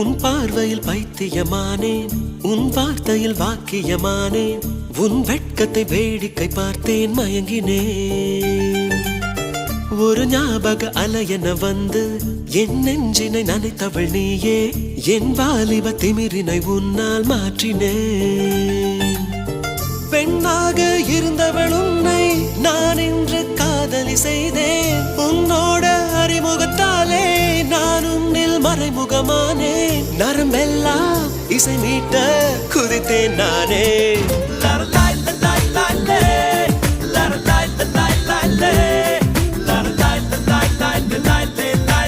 உன் பார்வையில் பைத்தியமானேன், உன் வார்த்தையில் வாக்கியமானேன், உன் வெட்கத்தை வேடிக்கை பார்த்தேன் மயங்கினேன். ஒரு ஞாபக அலையென வந்து என் நெஞ்சினை நனைத்தவள் நீயே, என் வாலிப திமிரினை உன்னால் மாற்றினேன். பெண்ணாக இருந்தவள் உன்னை நான் இன்று காதலி செய்தேன். உன்னோட அறிமுகத்தாலே நான் உன்னில் மறைமுகமானேன். நரம்பெல்லாம் இசை மீட்ட குதித்தேன் நானே. லா லா லா லா லா லா லா லா லா லா லா.